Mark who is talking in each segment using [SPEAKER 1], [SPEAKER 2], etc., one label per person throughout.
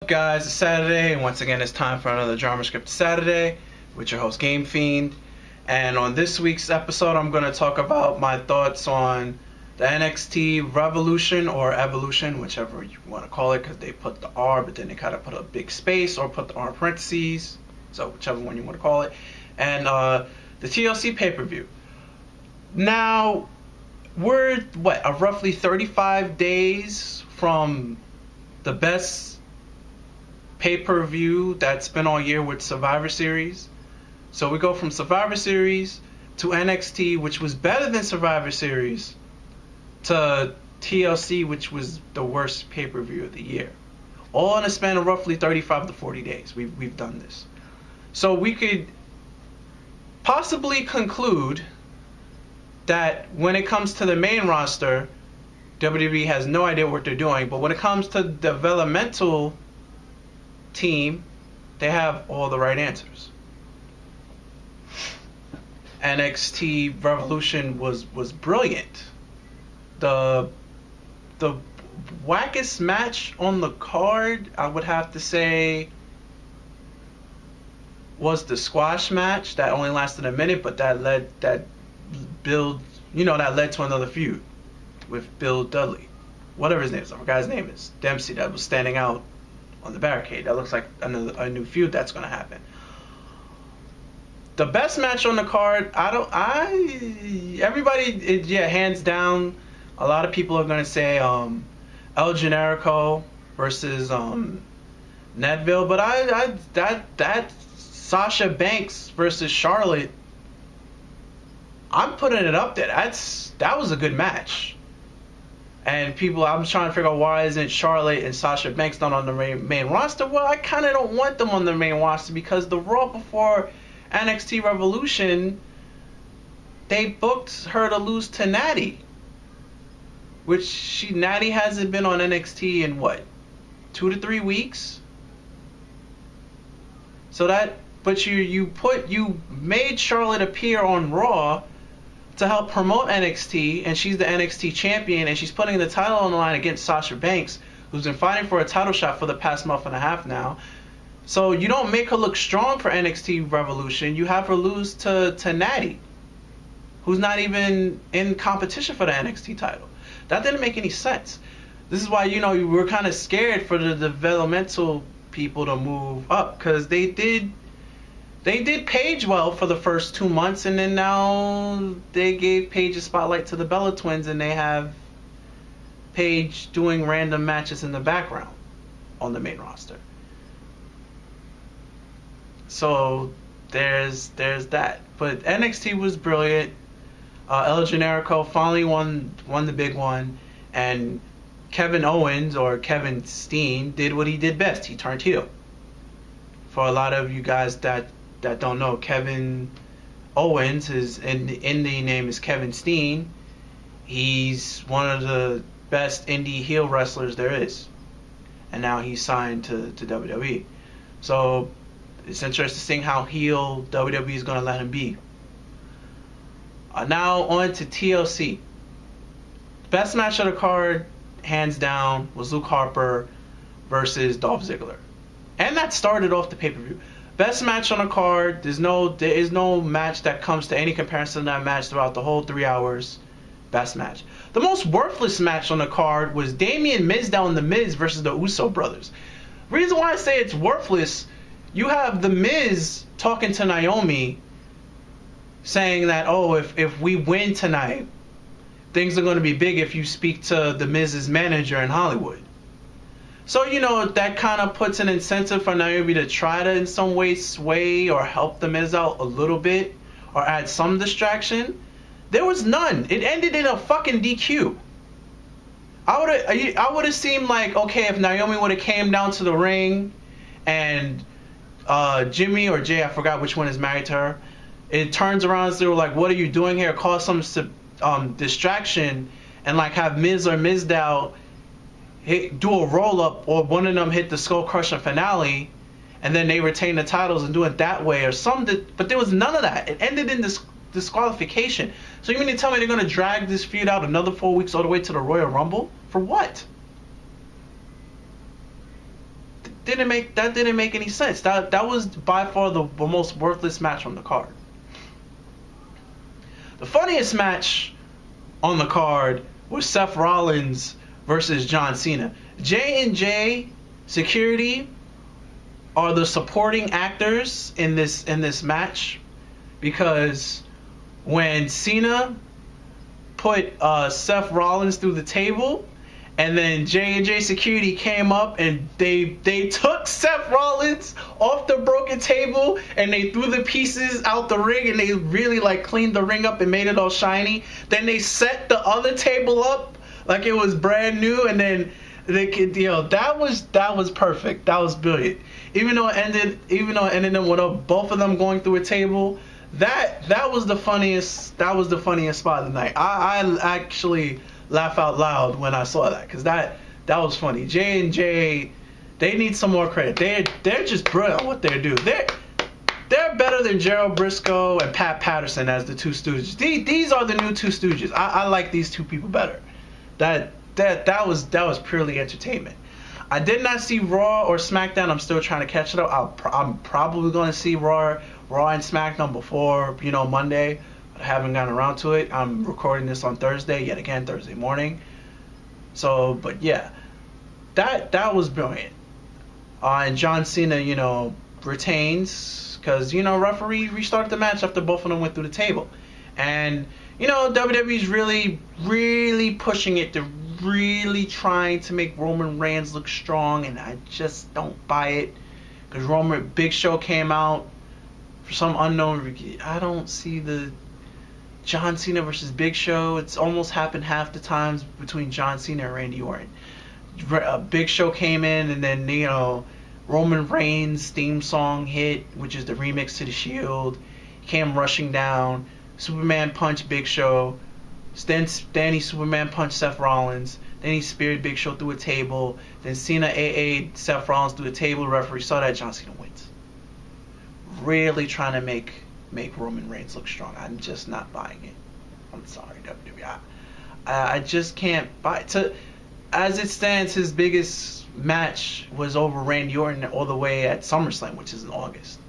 [SPEAKER 1] Guys, it's Saturday, and once again it's time for another Drama Script Saturday with your host Game Fiend. And on this week's episode, I'm going to talk about my thoughts on the NXT Revolution or Evolution, whichever you want to call it, because they put the R, but then they kind of put a big space or put the R in parentheses, so whichever one you want to call it. And the TLC pay-per-view. Now, we're roughly 35 days from the best pay-per-view that's been all year with Survivor Series. So we go from Survivor Series to NXT, which was better than Survivor Series, to TLC, which was the worst pay-per-view of the year. All in a span of roughly 35 to 40 days. We've done this. So we could possibly conclude that when it comes to the main roster, WWE has no idea what they're doing. But when it comes to the developmental team, they have all the right answers. NXT Revolution was brilliant. The wackest match on the card, I would have to say, was the squash match that only lasted a minute, but that led to another feud with Bill Dudley, whatever his name is. I forgot his name is. Dempsey, that was standing out on the barricade. That looks like a new feud that's going to happen. The best match on the card, hands down, a lot of people are going to say El Generico versus Nedville, but that Sasha Banks versus Charlotte, I'm putting it up there. That was a good match. And I'm trying to figure out why isn't Charlotte and Sasha Banks not on the main roster? Well, I kind of don't want them on the main roster because the Raw before NXT Revolution, they booked her to lose to Natty. Natty hasn't been on NXT in 2 to 3 weeks? But you made Charlotte appear on Raw to help promote NXT, and she's the NXT champion, and she's putting the title on the line against Sasha Banks, who's been fighting for a title shot for the past month and a half now. So you don't make her look strong for NXT Revolution. You have her lose to Natty, who's not even in competition for the NXT title. That didn't make any sense. This is why, we were kind of scared for the developmental people to move up, because they did Paige well for the first 2 months, and then now they gave Paige a spotlight to the Bella Twins, and they have Paige doing random matches in the background on the main roster. So there's that. But NXT was brilliant. El Generico finally won the big one, and Kevin Owens, or Kevin Steen, did what he did best. He turned heel. For a lot of you guys that don't know, Kevin Owens, his indie name is Kevin Steen. He's one of the best indie heel wrestlers there is, and now he's signed to WWE. So it's interesting seeing how heel WWE is going to let him be. Now on to TLC. Best match of the card, hands down, was Luke Harper versus Dolph Ziggler, and that started off the pay-per-view. Best match on the card. There is no match that comes to any comparison to that match throughout the whole 3 hours. Best match. The most worthless match on the card was Damien Mizdow and The Miz versus the Uso brothers. Reason why I say it's worthless, you have The Miz talking to Naomi, saying that, if we win tonight, things are going to be big if you speak to The Miz's manager in Hollywood. So, that kind of puts an incentive for Naomi to try to in some way sway or help The Miz out a little bit or add some distraction. There was none. It ended in a fucking DQ. I would have seemed like, okay, if Naomi would have came down to the ring and Jimmy or Jay, I forgot which one is married to her, it turns around and they were like, what are you doing here? Cause some distraction and have Miz or Mizdow do a roll-up, or one of them hit the Skull Crusher finale, and then they retain the titles and do it that way, or something. But there was none of that. It ended in disqualification. So you mean to tell me they're going to drag this feud out another 4 weeks all the way to the Royal Rumble? For what? didn't make any sense. That was by far the most worthless match on the card. The funniest match on the card was Seth Rollins versus John Cena. J&J Security are the supporting actors in this match, because when Cena put Seth Rollins through the table, and then J&J Security came up and they took Seth Rollins off the broken table and they threw the pieces out the ring, and they really like cleaned the ring up and made it all shiny. Then they set the other table up like it was brand new, and then they could, that was perfect. That was brilliant. Even though it ended with both of them going through a table, that was the funniest spot of the night. I actually laugh out loud when I saw that, because that was funny. J&J, they need some more credit. They're just brilliant at what they do. They're better than Gerald Briscoe and Pat Patterson as the Two Stooges. These are the new Two Stooges. I like these two people better. That was purely entertainment. I did not see Raw or SmackDown. I'm still trying to catch it up. I'm probably going to see Raw and SmackDown before Monday. I haven't gotten around to it. I'm recording this on Thursday, yet again Thursday morning. So, but yeah, that was brilliant. And John Cena, retains, because referee restarted the match after both of them went through the table, and WWE's really, really pushing it. They're really trying to make Roman Reigns look strong, and I just don't buy it, because Big Show came out for some unknown. I don't see the John Cena versus Big Show. It's almost happened half the times between John Cena and Randy Orton. Big Show came in, and then Roman Reigns' theme song hit, which is the remix to The Shield. He came rushing down. Superman punched Big Show. Then he Superman punched Seth Rollins. Then he speared Big Show through a table. Then Cena AA'd Seth Rollins through a table. The referee saw that. John Cena wins. Really trying to make Roman Reigns look strong. I'm just not buying it. I'm sorry, WWE. I just can't buy it. As it stands, his biggest match was over Randy Orton all the way at SummerSlam, which is in August.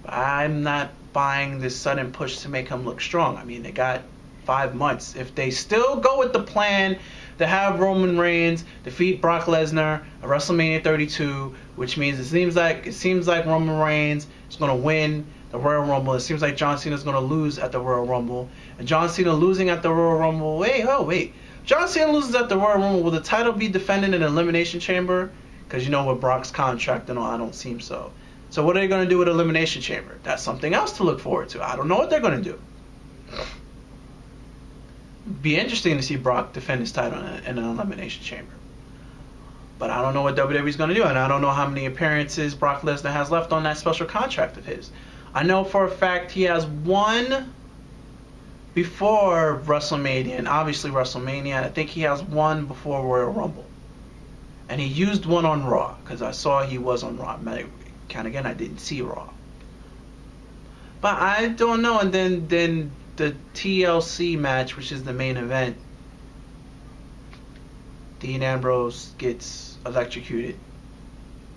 [SPEAKER 1] But I'm not buying this sudden push to make him look strong. I mean, they got 5 months. If they still go with the plan to have Roman Reigns defeat Brock Lesnar at WrestleMania 32, which means it seems like Roman Reigns is going to win the Royal Rumble. It seems like John Cena is going to lose at the Royal Rumble. And John Cena losing at the Royal Rumble. Wait. John Cena loses at the Royal Rumble. Will the title be defended in an Elimination Chamber? Because with Brock's contract and all, I don't seem so. So what are they going to do with Elimination Chamber? That's something else to look forward to. I don't know what they're going to do. Be interesting to see Brock defend his title in an Elimination Chamber. But I don't know what WWE's going to do, and I don't know how many appearances Brock Lesnar has left on that special contract of his. I know for a fact he has one before WrestleMania, and obviously WrestleMania. I think he has one before Royal Rumble. And he used one on Raw, because I saw he was on Raw. Again, I didn't see Raw. But I don't know. And then the TLC match, which is the main event, Dean Ambrose gets electrocuted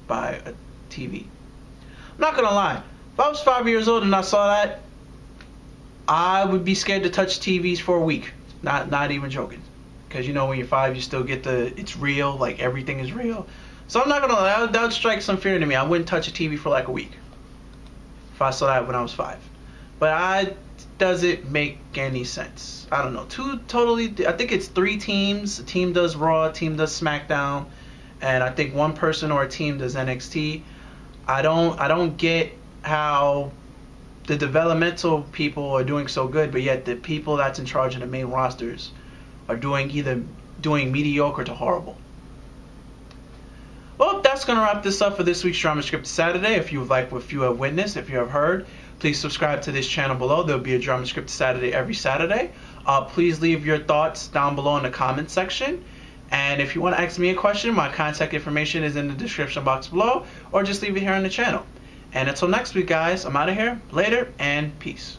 [SPEAKER 1] by a TV. I'm not going to lie. If I was 5 years old and I saw that, I would be scared to touch TVs for a week. Not even joking. Because when you're 5, you still get it's real, like everything is real. So I'm not gonna lie, that would strike some fear into me. I wouldn't touch a TV for like a week if I saw that when I was 5. But does it make any sense? I don't know. I think it's 3 teams. A team does Raw, a team does SmackDown, and I think one person or a team does NXT. I don't get how the developmental people are doing so good, but yet the people that's in charge of the main rosters are either doing mediocre to horrible. Well, that's going to wrap this up for this week's Drama Script Saturday. If you like what you have witnessed, if you have heard, please subscribe to this channel below. There'll be a Drama Script Saturday every Saturday. Please leave your thoughts down below in the comment section. And if you want to ask me a question, my contact information is in the description box below, or just leave it here on the channel. And until next week, guys, I'm out of here. Later, and peace.